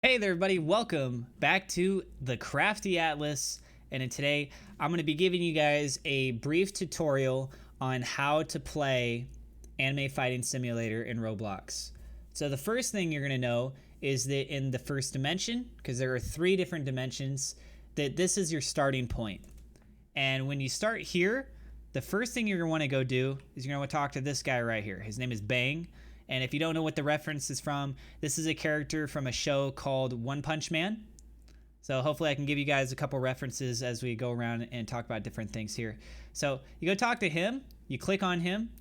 Hey there, everybody. Welcome back to the Crafty Atlas. And today I'm going to be giving you guys a brief tutorial on how to play Anime Fighting Simulator in Roblox. So the first thing you're going to know is that in the first dimension, because there are 3 different dimensions, that this is your starting point. And when you start here, the first thing you're going to want to go do is you're going to want to talk to this guy right here. His name is Bang. And if you don't know what the reference is from, this is a character from a show called One Punch Man. So hopefully I can give you guys a couple references as we go around and talk about different things here. So you go talk to him, you click on him,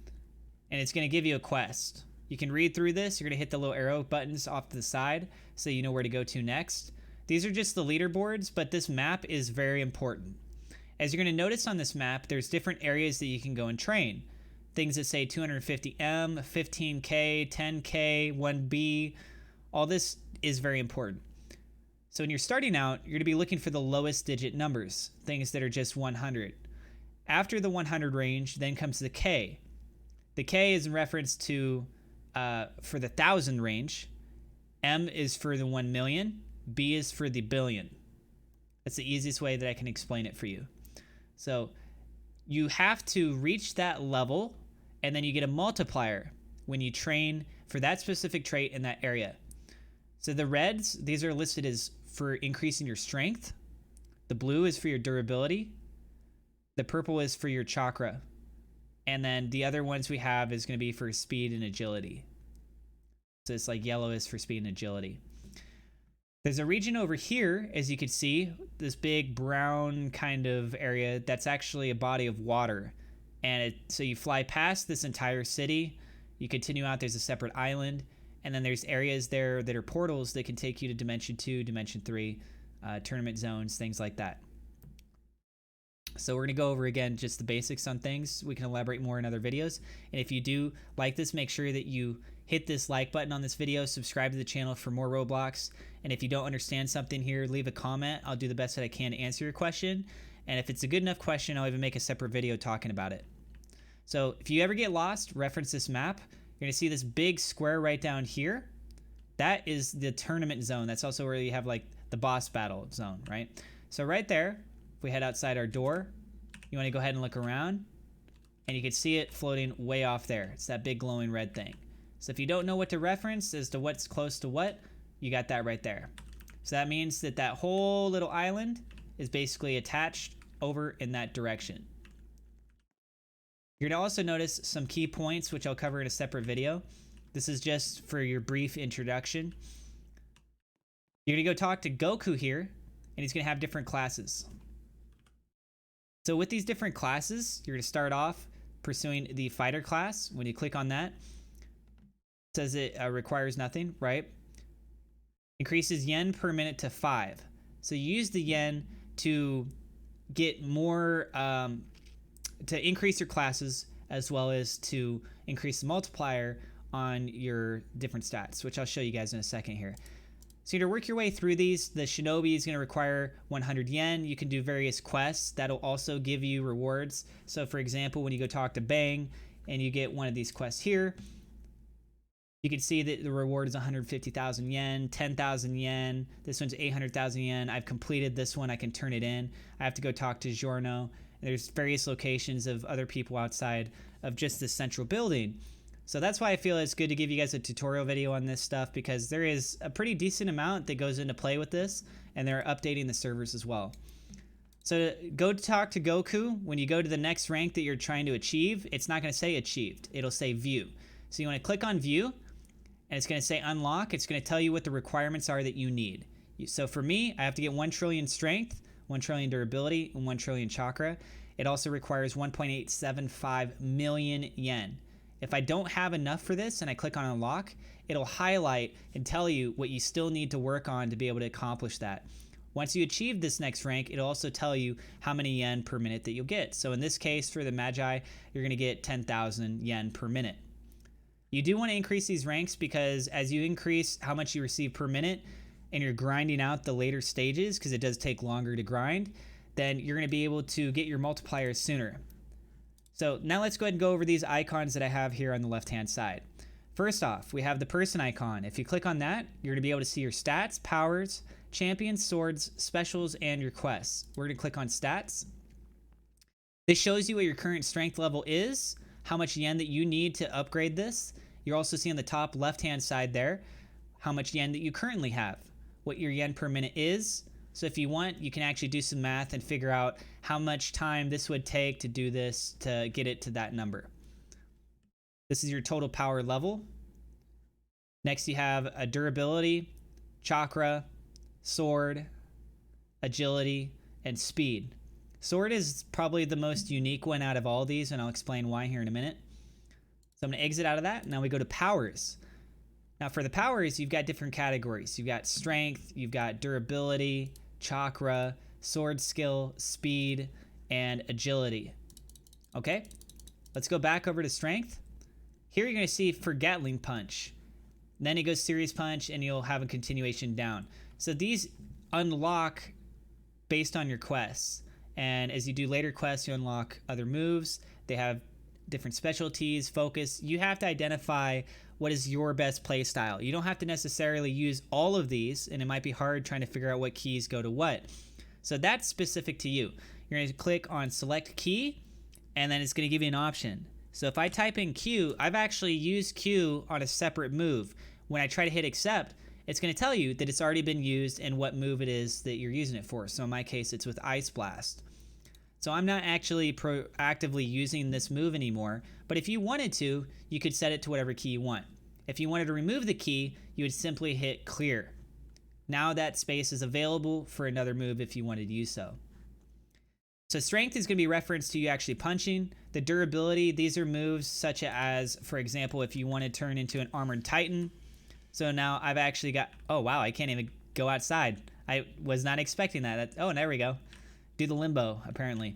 and it's going to give you a quest. You can read through this. You're going to hit the little arrow buttons off to the side so you know where to go to next. These are just the leaderboards, but this map is very important. As you're going to notice on this map, there's different areas that you can go and train. Things that say 250M, 15K, 10K, 1B, all this is very important. So when you're starting out, you're going to be looking for the lowest digit numbers, things that are just 100. After the 100 range, then comes the K. The K is in reference to for the 1,000 range. M is for the 1 million. B is for the billion. That's the easiest way that I can explain it for you. So you have to reach that level, and then you get a multiplier when you train for that specific trait in that area. So the reds, these are listed as for increasing your strength. The blue is for your durability. The purple is for your chakra. And then the other ones we have is going to be for speed and agility. So it's like yellow is for speed and agility. There's a region over here, as you can see, this big brown kind of area that's actually a body of water. And so you fly past this entire city, you continue out, there's a separate island, and then there's areas there that are portals that can take you to Dimension 2, Dimension 3, tournament zones, things like that. So we're going to go over again just the basics on things. We can elaborate more in other videos. And if you do like this, make sure that you hit this like button on this video, subscribe to the channel for more Roblox. And if you don't understand something here, leave a comment. I'll do the best that I can to answer your question. And if it's a good enough question, I'll even make a separate video talking about it. So if you ever get lost, reference this map. You're going to see this big square right down here. That is the tournament zone. That's also where you have like the boss battle zone, right? So right there, if we head outside our door, you want to go ahead and look around, and you can see it floating way off there. It's that big glowing red thing. So if you don't know what to reference as to what's close to what, you got that right there. So that means that that whole little island is basically attached over in that direction. You're going to also notice some key points, which I'll cover in a separate video. This is just for your brief introduction. You're going to go talk to Goku here, and he's going to have different classes. So with these different classes, you're going to start off pursuing the fighter class. When you click on that, it says it requires nothing, right? Increases yen per minute to 5. So you use the yen to get more, to increase your classes, as well as to increase the multiplier on your different stats, which I'll show you guys in a second here. So you're going to work your way through these. The Shinobi is going to require 100 yen. You can do various quests. That'll also give you rewards. So for example, when you go talk to Bang and you get one of these quests here, you can see that the reward is 150,000 yen, 10,000 yen. This one's 800,000 yen. I've completed this one. I can turn it in. I have to go talk to Giorno. There's various locations of other people outside of just this central building. So that's why I feel it's good to give you guys a tutorial video on this stuff, because there is a pretty decent amount that goes into play with this, and they're updating the servers as well. So go talk to Goku. When you go to the next rank that you're trying to achieve, it's not going to say achieved. It'll say view. So you want to click on view, and it's going to say unlock. It's going to tell you what the requirements are that you need. So for me, I have to get 1 trillion strength, 1 trillion durability, and 1 trillion chakra. It also requires 1.875 million yen. If I don't have enough for this and I click on unlock, it'll highlight and tell you what you still need to work on to be able to accomplish that. Once you achieve this next rank, it'll also tell you how many yen per minute that you'll get. So in this case, for the Magi, you're going to get 10,000 yen per minute. You do want to increase these ranks, because as you increase how much you receive per minute and you're grinding out the later stages, because it does take longer to grind, then you're going to be able to get your multipliers sooner. So now let's go ahead and go over these icons that I have here on the left-hand side. First off, we have the person icon. If you click on that, you're going to be able to see your stats, powers, champions, swords, specials, and your quests. We're going to click on stats. This shows you what your current strength level is, how much yen that you need to upgrade this. You'll also see on the top left-hand side there how much yen that you currently have, what your yen per minute is. So if you want, you can actually do some math and figure out how much time this would take to do this to get it to that number. This is your total power level. Next, you have a durability, chakra, sword, agility, and speed. Sword is probably the most unique one out of all these, and I'll explain why here in a minute. So I'm going to exit out of that. Now we go to powers. Now for the powers, you've got different categories. You've got strength, you've got durability, chakra, sword skill, speed, and agility. Okay, let's go back over to strength. Here you're going to see for Gatling Punch. Then it goes Serious Punch, and you'll have a continuation down. So these unlock based on your quests. And as you do later quests, you unlock other moves. They have different specialties, focus. You have to identify what is your best play style. You don't have to necessarily use all of these, and it might be hard trying to figure out what keys go to what. So that's specific to you. You're going to click on Select Key, and then it's going to give you an option. So if I type in Q, I've actually used Q on a separate move. When I try to hit accept, it's going to tell you that it's already been used and what move it is that you're using it for. So in my case, it's with Ice Blast. So I'm not actually proactively using this move anymore, but if you wanted to, you could set it to whatever key you want. If you wanted to remove the key, you would simply hit clear. Now that space is available for another move if you wanted to use so. So strength is going to be referenced to you actually punching. The durability, these are moves such as, for example, if you want to turn into an armored titan. So now I've actually got, oh wow, I can't even go outside. I was not expecting that. Oh, there we go. Do the limbo, apparently.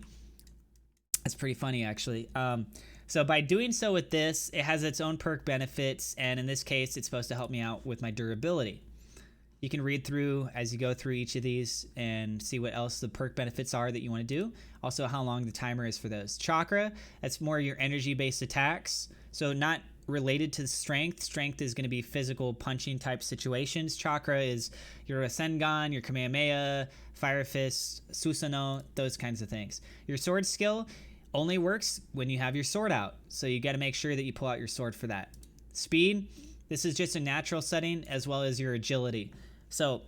That's pretty funny, actually. So by doing so with this, it has its own perk benefits, and in this case, it's supposed to help me out with my durability. You can read through as you go through each of these and see what else the perk benefits are that you want to do. Also, how long the timer is for those. Chakra, that's more your energy-based attacks. So not related to strength. Strength is going to be physical punching type situations. Chakra is your Rasengan, your Kamehameha, Fire Fist, Susanoo, those kinds of things. Your sword skill only works when you have your sword out. So you got to make sure that you pull out your sword for that. Speed, this is just a natural setting as well as your agility. So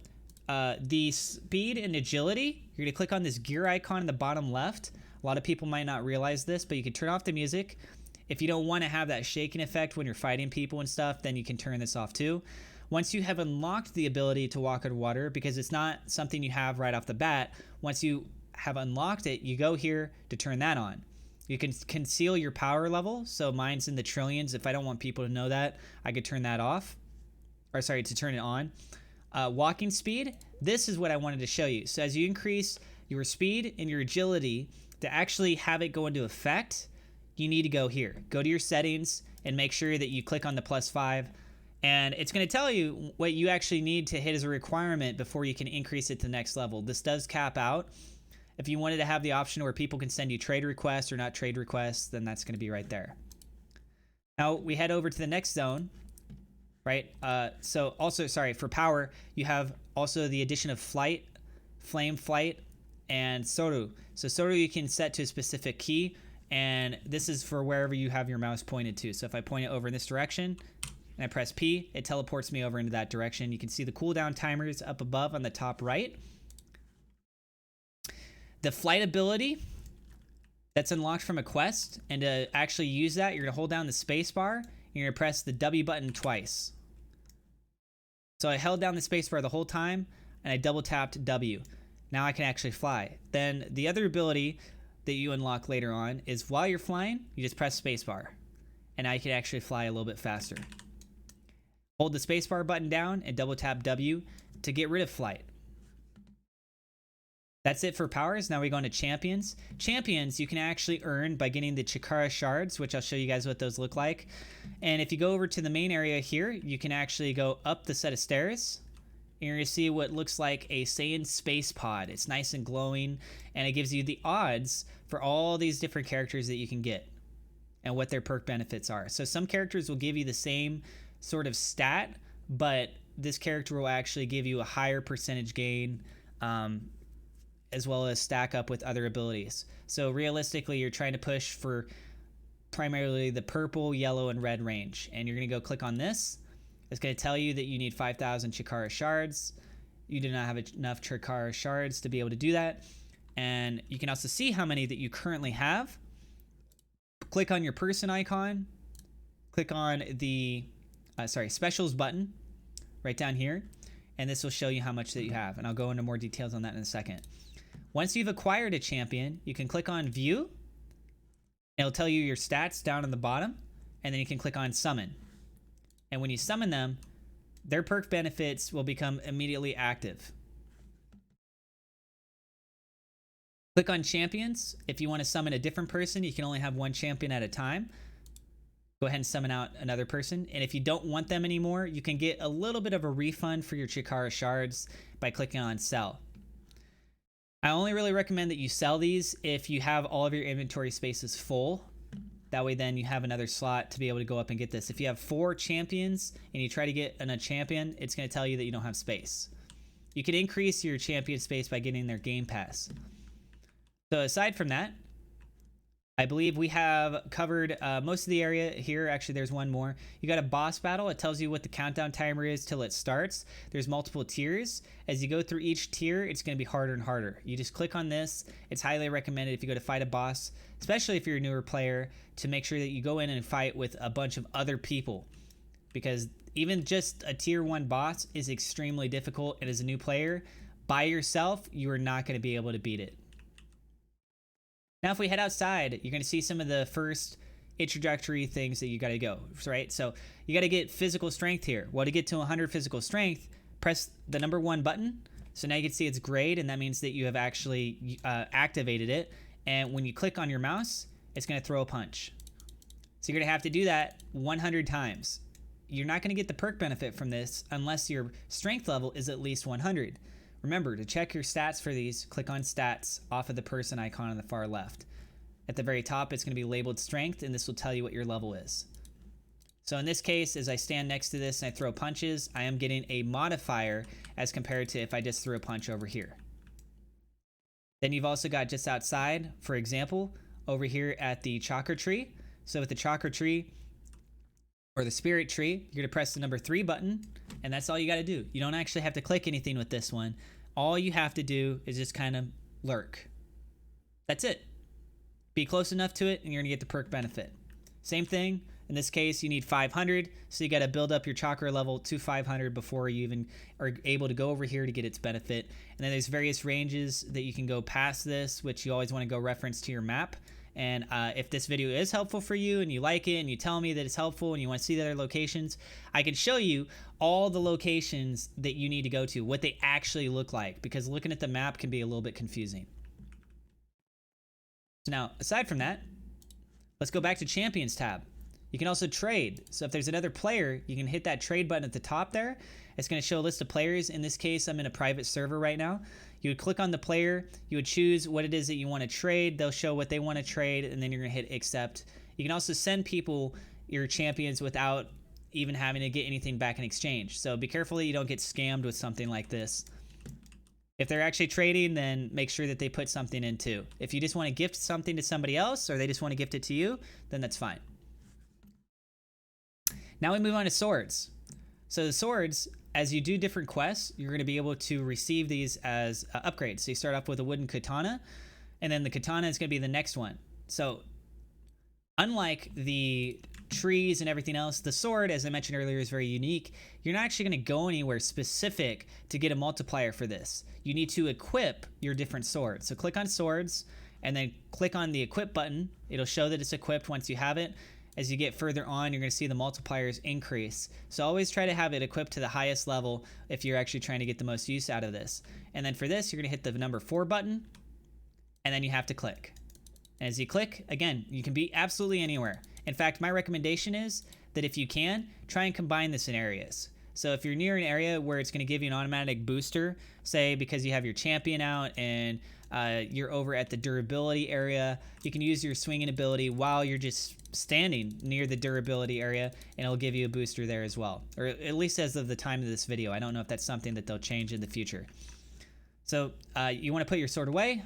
the speed and agility, you're going to click on this gear icon in the bottom left. A lot of people might not realize this, but you can turn off the music. If you don't want to have that shaking effect when you're fighting people and stuff, then you can turn this off too. Once you have unlocked the ability to walk on water, because it's not something you have right off the bat, once you have unlocked it, you go here to turn that on. You can conceal your power level, so mine's in the trillions. If I don't want people to know that, I could turn that off. Or sorry, to turn it on. Walking speed, this is what I wanted to show you. So as you increase your speed and your agility, to actually have it go into effect, you need to go here. Go to your settings and make sure that you click on the +5. And it's going to tell you what you actually need to hit as a requirement before you can increase it to the next level. This does cap out. If you wanted to have the option where people can send you trade requests or not trade requests, then that's going to be right there. Now we head over to the next zone, right? So also, sorry, for power, you have also the addition of flight, flame flight, and Soru. So Soru you can set to a specific key, and this is for wherever you have your mouse pointed to. So if I point it over in this direction, and I press P, it teleports me over into that direction. You can see the cooldown timers up above on the top right. The flight ability, that's unlocked from a quest, and to actually use that, you're going to hold down the space bar, you're going to press the W button twice. So I held down the space bar the whole time, and I double tapped W. Now I can actually fly. Then the other ability that you unlock later on is while you're flying, you just press space bar, and now you can actually fly a little bit faster. Hold the spacebar button down and double tap W to get rid of flight. That's it for powers. Now we go into champions. Champions you can actually earn by getting the Chikara shards, which I'll show you guys what those look like. And if you go over to the main area here, you can actually go up the set of stairs. And you're going to see what looks like a Saiyan space pod. It's nice and glowing, and it gives you the odds for all these different characters that you can get. and what their perk benefits are. So some characters will give you the same sort of stat, but this character will actually give you a higher percentage gain, as well as stack up with other abilities. So realistically, you're trying to push for primarily the purple, yellow, and red range. And you're going to go click on this. It's going to tell you that you need 5,000 Chikara shards. You do not have enough Chikara shards to be able to do that. And you can also see how many that you currently have. Click on your person icon. Click on the specials button right down here. And this will show you how much that you have. And I'll go into more details on that in a second. Once you've acquired a champion, you can click on view. It'll tell you your stats down on the bottom. And then you can click on summon. And when you summon them, their perk benefits will become immediately active. Click on champions. If you want to summon a different person, you can only have one champion at a time. Go ahead and summon out another person. And if you don't want them anymore, you can get a little bit of a refund for your Chikara shards by clicking on sell. I only really recommend that you sell these if you have all of your inventory spaces full. That way then you have another slot to be able to go up and get this. If you have 4 champions and you try to get a champion, it's going to tell you that you don't have space. You can increase your champion space by getting their game pass. So aside from that, I believe we have covered most of the area here. Actually, there's one more. You got a boss battle. It tells you what the countdown timer is till it starts. There's multiple tiers. As you go through each tier, it's going to be harder and harder. You just click on this. It's highly recommended if you go to fight a boss, especially if you're a newer player, to make sure that you go in and fight with a bunch of other people. Because even just a tier 1 boss is extremely difficult. And as a new player, by yourself, you are not going to be able to beat it. Now, if we head outside, you're going to see some of the first introductory things that you got to go, right? So you got to get physical strength here. Well, to get to 100 physical strength, press the number 1 button. So now you can see it's grayed, and that means that you have actually activated it. And when you click on your mouse, it's going to throw a punch. So you're going to have to do that 100 times. You're not going to get the perk benefit from this unless your strength level is at least 100. Remember, to check your stats for these, click on stats off of the person icon on the far left. At the very top, it's going to be labeled strength, and this will tell you what your level is. So in this case, as I stand next to this and I throw punches, I am getting a modifier as compared to if I just threw a punch over here. Then you've also got just outside, for example, over here at the chakra tree. So with the chakra tree, or the spirit tree, you're going to press the number 3 button, and that's all you got to do. You don't actually have to click anything with this one. All you have to do is just kind of lurk. That's it. Be close enough to it, and you're going to get the perk benefit. Same thing. In this case, you need 500, so you got to build up your chakra level to 500 before you even are able to go over here to get its benefit. And then there's various ranges that you can go past this, which you always want to go reference to your map. And if this video is helpful for you and you like it and you tell me that it's helpful and you want to see the other locations, I can show you all the locations that you need to go to, what they actually look like, because looking at the map can be a little bit confusing. So now, aside from that, let's go back to Champions tab. You can also trade. So if there's another player, you can hit that trade button at the top there. It's going to show a list of players. In this case, I'm in a private server right now. You would click on the player. You would choose what it is that you want to trade. They'll show what they want to trade, and then you're going to hit accept. You can also send people your champions without even having to get anything back in exchange. So be careful that you don't get scammed with something like this. If they're actually trading, then make sure that they put something in too. If you just want to gift something to somebody else, or they just want to gift it to you, then that's fine. Now we move on to swords. So the swords, as you do different quests, you're going to be able to receive these as upgrades. So you start off with a wooden katana, and then the katana is going to be the next one. So unlike the trees and everything else, the sword, as I mentioned earlier, is very unique. You're not actually going to go anywhere specific to get a multiplier for this. You need to equip your different swords. So click on swords, and then click on the equip button. It'll show that it's equipped once you have it. As you get further on, you're going to see the multipliers increase. So always try to have it equipped to the highest level if you're actually trying to get the most use out of this. And then for this, you're going to hit the number 4 button, and then you have to click. And as you click, again, you can be absolutely anywhere. In fact, my recommendation is that if you can, try and combine this in areas. So if you're near an area where it's going to give you an automatic booster, say because you have your champion out and you're over at the durability area, you can use your swinging ability while you're just standing near the durability area, and it'll give you a booster there as well. Or at least as of the time of this video. I don't know if that's something that they'll change in the future. So you want to put your sword away.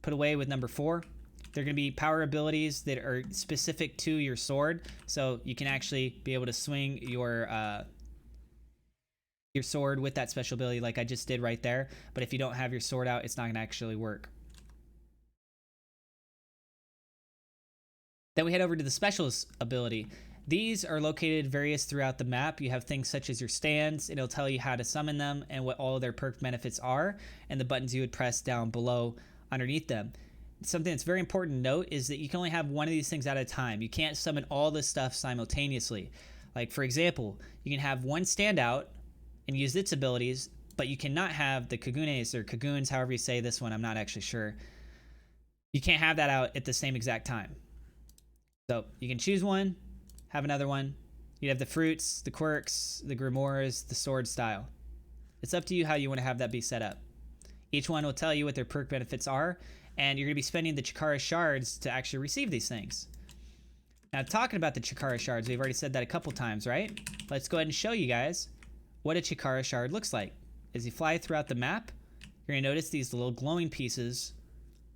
Put away with number 4. They're going to be power abilities that are specific to your sword. So you can actually be able to swing your sword with that special ability like I just did right there. But if you don't have your sword out, it's not going to actually work. Then we head over to the specials ability. These are located various throughout the map. You have things such as your stands. It'll tell you how to summon them and what all of their perk benefits are, and the buttons you would press down below underneath them. Something that's very important to note is that you can only have one of these things at a time. You can't summon all this stuff simultaneously. Like, for example, you can have one standout and use its abilities, but you cannot have the Kagunes or Kagoons, however you say this one. I'm not actually sure. You can't have that out at the same exact time. So you can choose one, have another one. You have the fruits, the quirks, the grimoires, the sword style. It's up to you how you want to have that be set up. Each one will tell you what their perk benefits are, and you're going to be spending the Chikara shards to actually receive these things. Now, talking about the Chikara shards, we've already said that a couple times, right? Let's go ahead and show you guys what a Chikara shard looks like. As you fly throughout the map, you're going to notice these little glowing pieces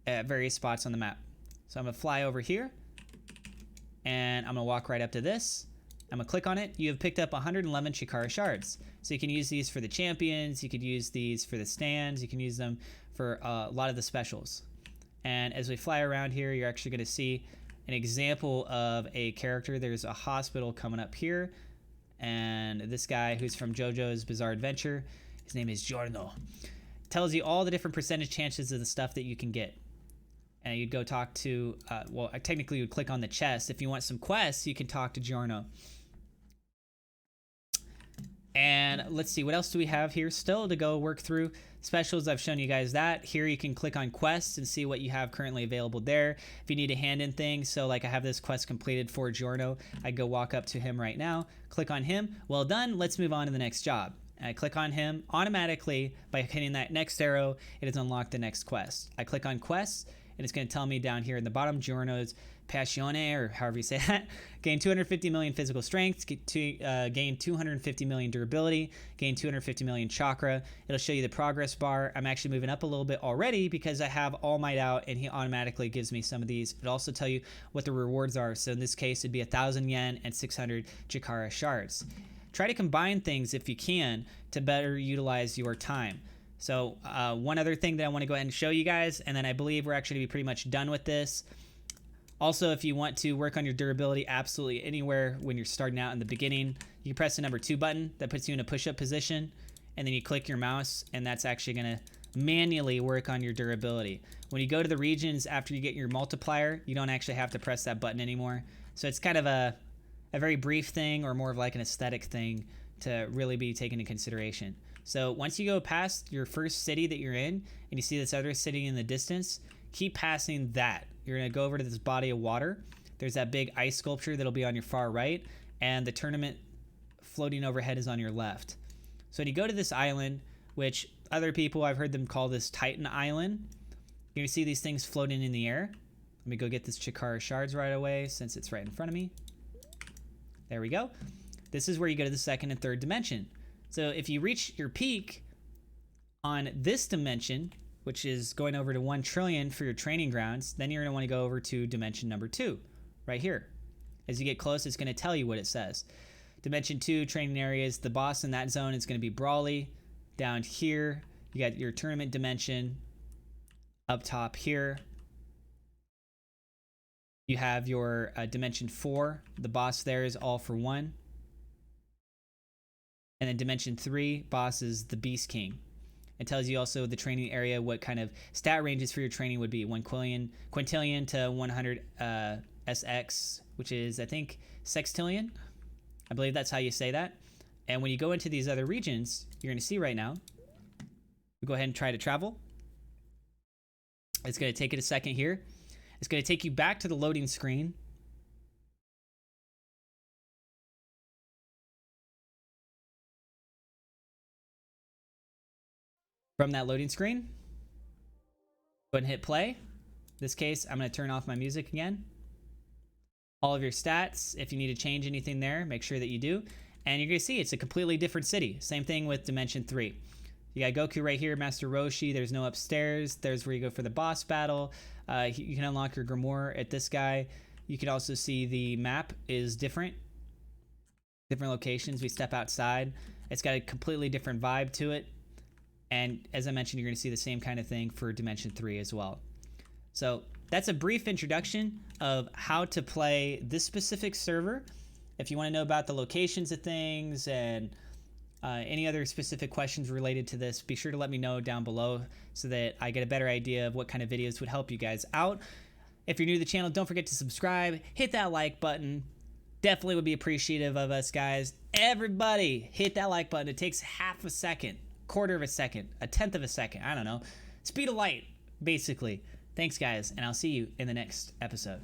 at various spots on the map. So I'm going to fly over here, and I'm going to walk right up to this. I'm going to click on it. You have picked up 111 Chikara shards. So you can use these for the champions, you could use these for the stands, you can use them for a lot of the specials. And as we fly around here, you're actually going to see an example of a character. There's a hospital coming up here, and this guy who's from JoJo's Bizarre Adventure, his name is Giorno, tells you all the different percentage chances of the stuff that you can get. And you'd go talk to, well, technically you would click on the chest. If you want some quests, you can talk to Giorno. And let's see, what else do we have here still to go work through? Specials, I've shown you guys that. Here you can click on quests and see what you have currently available there. If you need a hand in things, so like I have this quest completed for Giorno, I go walk up to him right now, click on him. Well done, let's move on to the next job. And I click on him automatically by hitting that next arrow, it has unlocked the next quest. I click on quests, and it's going to tell me down here in the bottom, Giorno's Passione, or however you say that, gain 250 million physical strength, gain 250 million durability, gain 250 million chakra. It'll show you the progress bar. I'm actually moving up a little bit already because I have All Might out, and he automatically gives me some of these. It'll also tell you what the rewards are. So in this case, it'd be 1,000 yen and 600 Chikara shards. Try to combine things if you can to better utilize your time. So one other thing that I want to go ahead and show you guys, and then I believe we're actually going to be pretty much done with this. Also, if you want to work on your durability absolutely anywhere when you're starting out in the beginning, you can press the number 2 button. That puts you in a push-up position, and then you click your mouse, and that's actually going to manually work on your durability. When you go to the regions after you get your multiplier, you don't actually have to press that button anymore. So it's kind of a very brief thing, or more of like an aesthetic thing to really be taken into consideration. So once you go past your first city that you're in, and you see this other city in the distance, keep passing that. You're going to go over to this body of water. There's that big ice sculpture that'll be on your far right, and the tournament floating overhead is on your left. So when you go to this island, which other people, I've heard them call this Titan Island, you're going to see these things floating in the air. Let me go get this Chikara shards right away since it's right in front of me. There we go. This is where you go to the second and third dimension. So if you reach your peak on this dimension, which is going over to 1 trillion for your training grounds, then you're going to want to go over to dimension number 2, right here. As you get close, it's going to tell you what it says. Dimension 2 training areas, the boss in that zone is going to be Brawly. Down here, you got your tournament dimension. Up top here, you have your dimension 4. The boss there is All for One. And then dimension 3, boss is the Beast King. It tells you also the training area, what kind of stat ranges for your training would be. 1 quintillion to 100 SX, which is, I think, sextillion. I believe that's how you say that. And when you go into these other regions, you're going to see right now, we go ahead and try to travel. It's going to take it a second here. It's going to take you back to the loading screen. From that loading screen, go ahead and hit play. In this case, I'm going to turn off my music again. All of your stats, if you need to change anything there, make sure that you do. And you're going to see it's a completely different city. Same thing with Dimension 3. You got Goku right here, Master Roshi. There's no upstairs. There's where you go for the boss battle. You can unlock your Grimoire at this guy. You can also see the map is different. Different locations. We step outside. It's got a completely different vibe to it. And as I mentioned, you're going to see the same kind of thing for Dimension 3 as well. So that's a brief introduction of how to play this specific server. If you want to know about the locations of things and any other specific questions related to this, be sure to let me know down below so that I get a better idea of what kind of videos would help you guys out. If you're new to the channel, don't forget to subscribe, hit that like button. Definitely would be appreciative of us, guys. Everybody hit that like button. It takes half a second, quarter of a second, a tenth of a second. I don't know. Speed of light, basically. Thanks, guys, and I'll see you in the next episode.